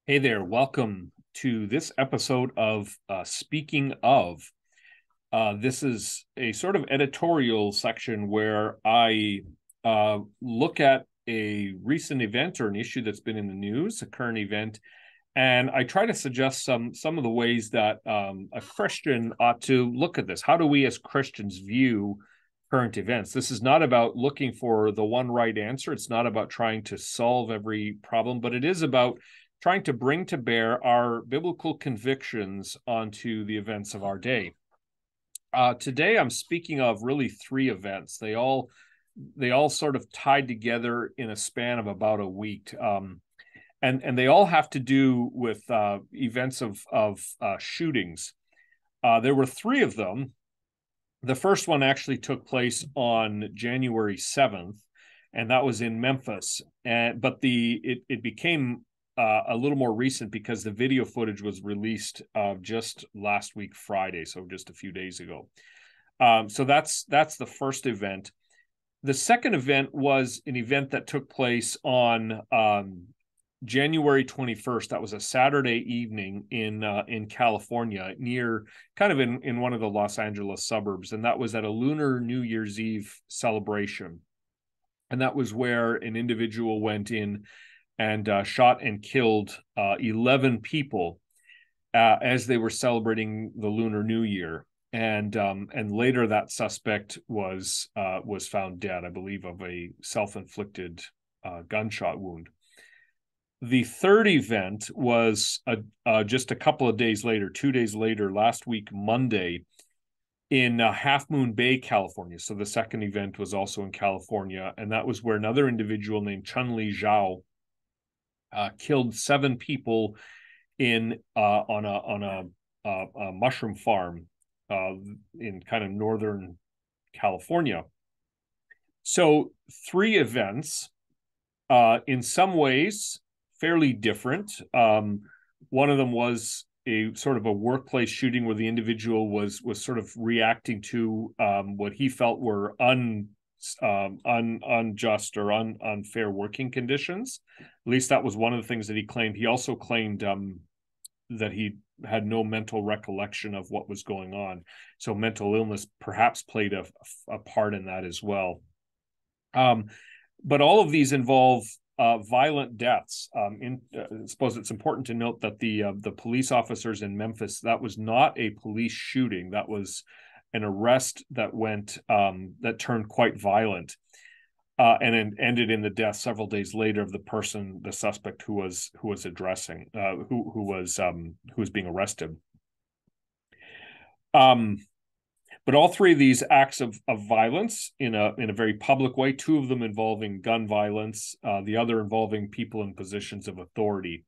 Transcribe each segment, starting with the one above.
Hey there, welcome to this episode of Speaking of. This is a sort of editorial section where I look at a recent event or an issue that's been in the news, a current event, and I try to suggest some of the ways that a Christian ought to look at this. How do we as Christians view current events? This is not about looking for the one right answer. It's not about trying to solve every problem, but it is about trying to bring to bear our biblical convictions onto the events of our day. Today, I'm speaking of really three events. They all sort of tied together in a span of about a week, and they all have to do with events of shootings. There were three of them. The first one actually took place on January 7th, and that was in Memphis. But it became a little more recent because the video footage was released just last week, Friday, so just a few days ago. So that's the first event. The second event was an event that took place on January 21st. That was a Saturday evening in California, near kind of in one of the Los Angeles suburbs, and that was at a Lunar New Year's Eve celebration. And that was where an individual went in and shot and killed 11 people as they were celebrating the Lunar New Year. And later that suspect was found dead, I believe, of a self-inflicted gunshot wound. The third event was just a couple of days later, 2 days later, last week, Monday, in Half Moon Bay, California. So the second event was also in California, and that was where another individual named Chun-Li Zhao killed 7 people on a mushroom farm in kind of northern California. So 3 events, in some ways fairly different. One of them was a sort of a workplace shooting where the individual was sort of reacting to what he felt were unjust or unfair working conditions. At least that was one of the things that he claimed. He also claimed that he had no mental recollection of what was going on. So mental illness perhaps played a part in that as well. But all of these involve violent deaths. I suppose it's important to note that the police officers in Memphis, that was not a police shooting. That was an arrest that turned quite violent, and then ended in the death several days later of the suspect who was being arrested. But all 3 of these acts of violence in a very public way, 2 of them involving gun violence, the other involving people in positions of authority.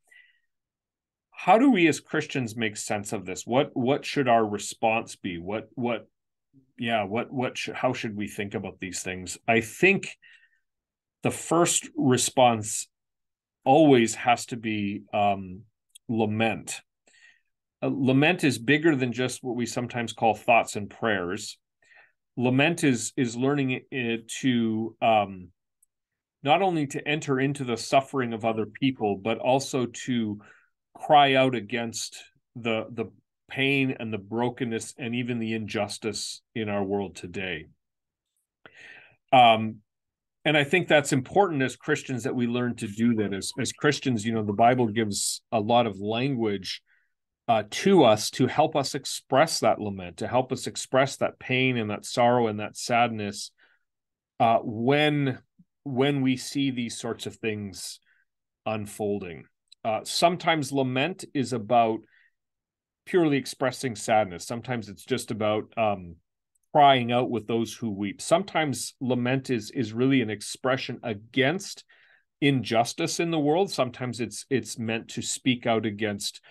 How do we as Christians make sense of this? What should our response be? How should we think about these things? I think the first response always has to be lament. Lament is bigger than just what we sometimes call thoughts and prayers. Lament is learning to not only to enter into the suffering of other people, but also to cry out against the pain and the brokenness and even the injustice in our world today. And I think that's important as Christians that we learn to do that. As Christians, the Bible gives a lot of language to us to help us express that lament, to help us express that pain and that sorrow and that sadness when we see these sorts of things unfolding. Sometimes lament is about purely expressing sadness. Sometimes it's just about crying out with those who weep. Sometimes lament is really an expression against injustice in the world. Sometimes it's meant to speak out against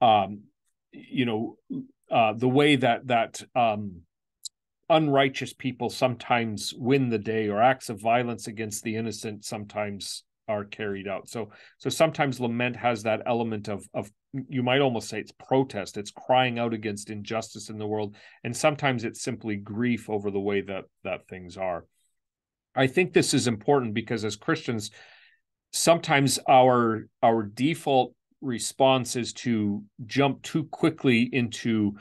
the way that unrighteous people sometimes win the day, or acts of violence against the innocent sometimes are carried out. So sometimes lament has that element of you might almost say it's protest. It's crying out against injustice in the world, and sometimes it's simply grief over the way that things are. I think this is important because as Christians, sometimes our default response is to jump too quickly into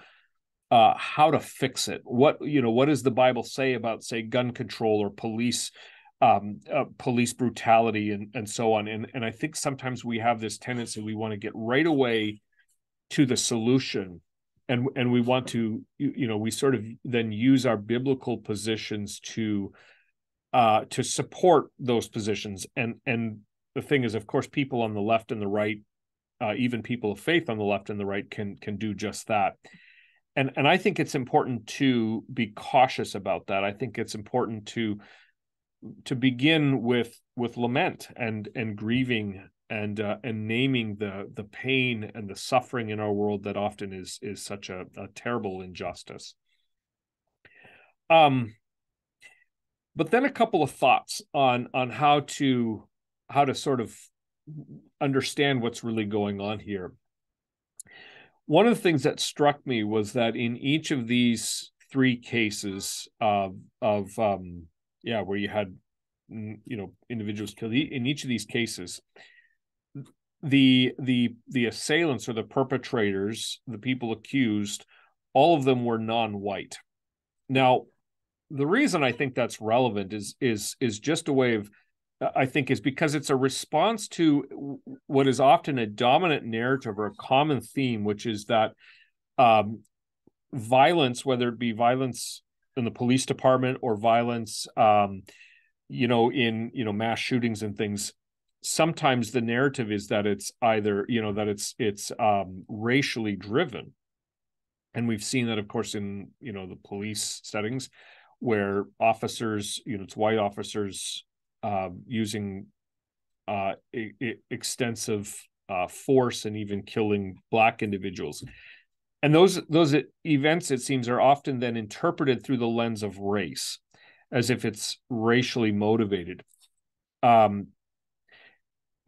how to fix it. What does the Bible say about, say, gun control or police brutality and so on? And I think sometimes we have this tendency, we want to get right away to the solution, and we want to, we sort of then use our biblical positions to support those positions. And the thing is, of course, people on the left and the right, even people of faith on the left and the right, can do just that. And I think it's important to be cautious about that. I think it's important to begin with lament and grieving and naming the pain and the suffering in our world that often is such a terrible injustice. But then a couple of thoughts on how to sort of understand what's really going on here. One of the things that struck me was that in each of these three cases where you had individuals killed, in each of these cases, the assailants or the perpetrators, the people accused, all of them were non-white. Now, the reason I think that's relevant is just a way of, I think, is because it's a response to what is often a dominant narrative or a common theme, which is that violence, whether it be violence in the police department or violence, in mass shootings and things, sometimes the narrative is that it's either that it's racially driven, and we've seen that, of course, in the police settings where officers, it's white officers using extensive force and even killing Black individuals. And those events, it seems, are often then interpreted through the lens of race, as if it's racially motivated.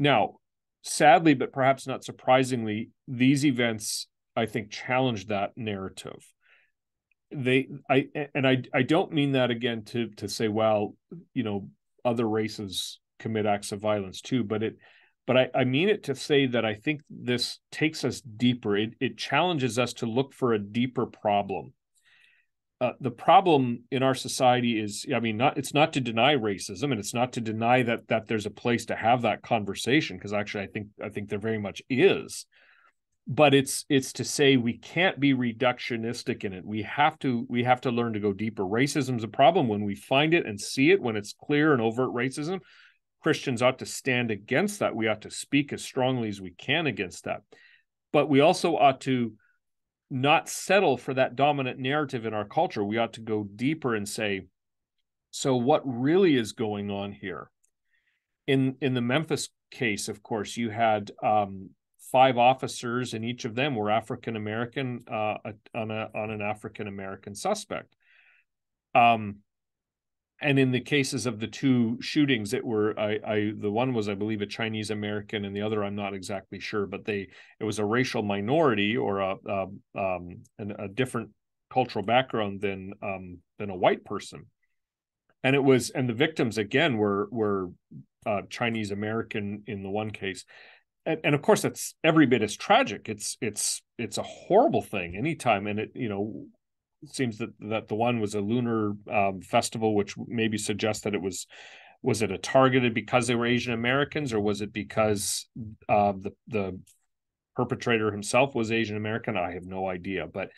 Now, sadly, but perhaps not surprisingly, these events, I think, challenge that narrative. I don't mean that again to say, well, other races commit acts of violence too, but I mean it to say that I think this takes us deeper. It challenges us to look for a deeper problem. The problem in our society is, it's not to deny racism, and it's not to deny that there's a place to have that conversation, because actually I think there very much is. But it's to say we can't be reductionistic in it. We have to learn to go deeper. Racism is a problem when we find it and see it, when it's clear and overt racism. Christians ought to stand against that. We ought to speak as strongly as we can against that. But we also ought to not settle for that dominant narrative in our culture. We ought to go deeper and say, so what really is going on here? In the Memphis case, of course, you had 5 officers, and each of them were African American on an African American suspect. And in the cases of the 2 shootings, it were the one was, I believe, a Chinese American, and the other I'm not exactly sure, but it was a racial minority or a different cultural background than a white person, and the victims again were Chinese American in the one case. And of course, that's every bit as tragic. It's a horrible thing anytime. And it seems that the one was a lunar festival, which maybe suggests that it was it a targeted because they were Asian Americans, or was it because the perpetrator himself was Asian American? I have no idea. But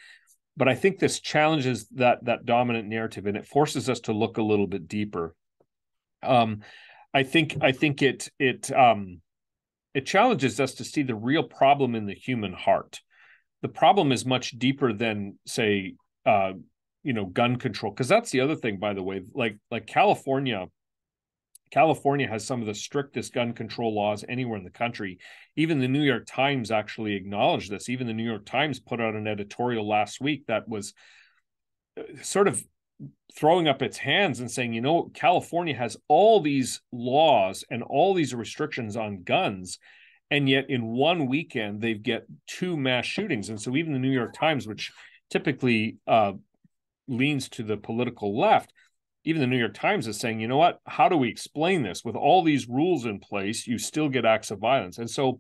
I think this challenges that dominant narrative, and it forces us to look a little bit deeper. I think it challenges us to see the real problem in the human heart. The problem is much deeper than, say, gun control, because that's the other thing, by the way. Like California has some of the strictest gun control laws anywhere in the country. Even the New York Times actually acknowledged this. Even the New York Times put out an editorial last week that was sort of throwing up its hands and saying, California has all these laws and all these restrictions on guns, and yet in one weekend they've get 2 mass shootings. And so even the New York Times, which typically leans to the political left, even the New York Times is saying, how do we explain this? With all these rules in place, you still get acts of violence. And so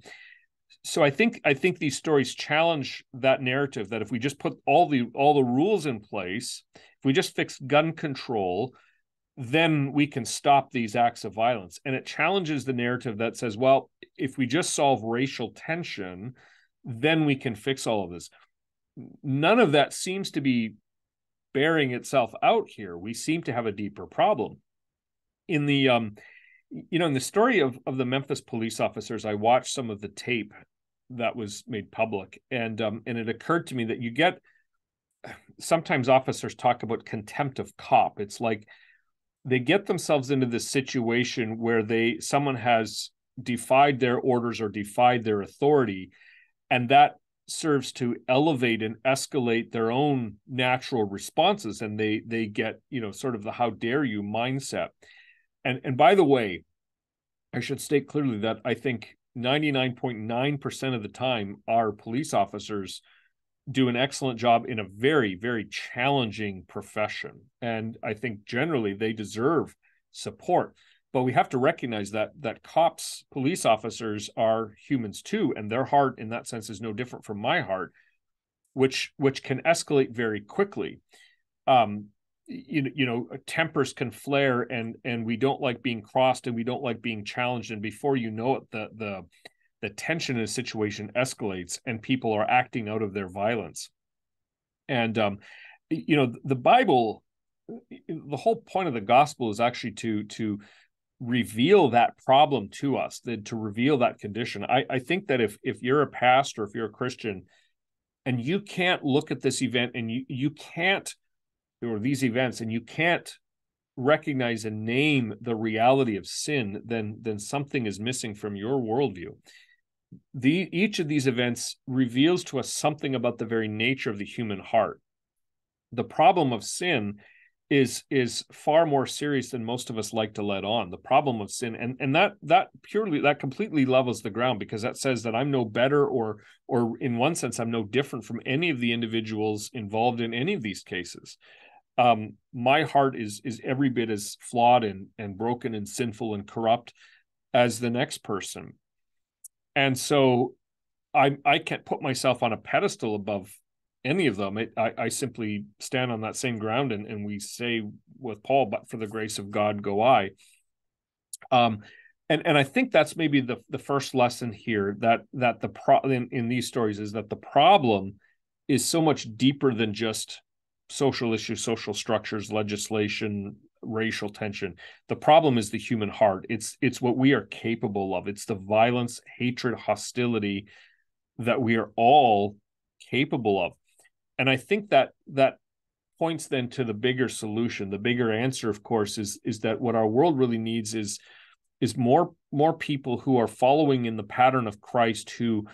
So I think these stories challenge that narrative that if we just put all the rules in place, if we just fix gun control, then we can stop these acts of violence. And it challenges the narrative that says, well, if we just solve racial tension, then we can fix all of this. None of that seems to be bearing itself out here. We seem to have a deeper problem. In the in the story of the Memphis police officers, I watched some of the tape that was made public, and it occurred to me that you get sometimes officers talk about contempt of cop. It's like they get themselves into this situation where someone has defied their orders or defied their authority, and that serves to elevate and escalate their own natural responses, and they get sort of the how dare you mindset. And by the way, I should state clearly that I think 99.9% of the time our police officers do an excellent job in a very, very challenging profession. And I think generally they deserve support. But we have to recognize that cops, police officers are humans too, and their heart in that sense is no different from my heart, which can escalate very quickly. Tempers can flare, and we don't like being crossed, and we don't like being challenged, and before you know it, the tension in a situation escalates and people are acting out of their violence. And the Bible, the whole point of the gospel is actually to reveal that problem to us, to reveal that condition. I think that if you're a pastor, if you're a Christian, and you can't look at this event and you can't, or these events, and you can't recognize and name the reality of sin, then something is missing from your worldview. Each of these events reveals to us something about the very nature of the human heart. The problem of sin is far more serious than most of us like to let on. The problem of sin, and that completely levels the ground, because that says that I'm no better, or in one sense I'm no different from any of the individuals involved in any of these cases. My heart is every bit as flawed and broken and sinful and corrupt as the next person. And so I can't put myself on a pedestal above any of them. I simply stand on that same ground, and we say with Paul, but for the grace of God go I. And I think that's maybe the first lesson here, that in these stories is that the problem is so much deeper than just social issues, social structures, legislation, racial tension. The problem is the human heart. It's what we are capable of. It's the violence, hatred, hostility that we are all capable of. And I think that points then to the bigger solution. The bigger answer, of course, is that what our world really needs is more people who are following in the pattern of Christ, who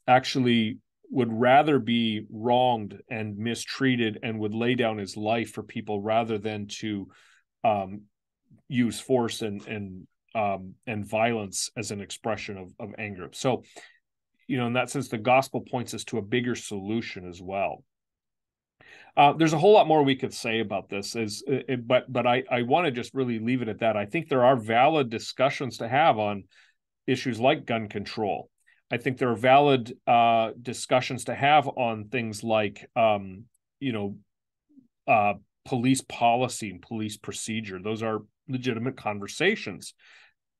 actually would rather be wronged and mistreated and would lay down his life for people rather than to use force and violence as an expression of anger. So, in that sense, the gospel points us to a bigger solution as well. There's a whole lot more we could say about this, but I want to just really leave it at that. I think there are valid discussions to have on issues like gun control. I think there are valid discussions to have on things like police policy and police procedure. Those are legitimate conversations.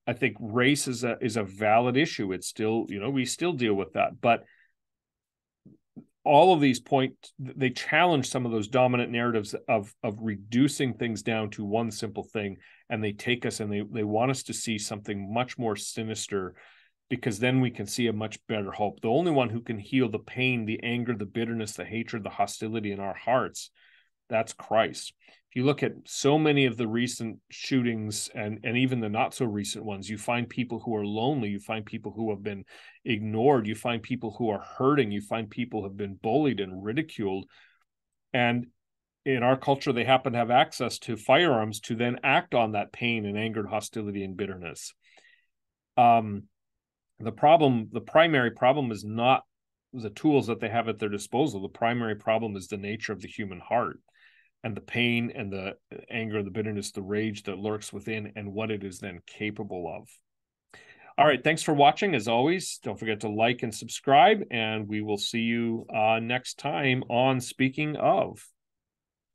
I think race is a valid issue. It's still, we still deal with that, but all of these they challenge some of those dominant narratives of reducing things down to one simple thing, and they take us and they want us to see something much more sinister, because then we can see a much better hope. The only one who can heal the pain, the anger, the bitterness, the hatred, the hostility in our hearts, that's Christ. If you look at so many of the recent shootings and even the not so recent ones, you find people who are lonely, you find people who have been ignored, you find people who are hurting, you find people who have been bullied and ridiculed. And in our culture, they happen to have access to firearms to then act on that pain and anger, hostility, and bitterness. The primary problem is not the tools that they have at their disposal. The primary problem is the nature of the human heart, and the pain and the anger, the bitterness, the rage that lurks within, and what it is then capable of. All right. Thanks for watching. As always, don't forget to like and subscribe, and we will see you next time on Speaking of.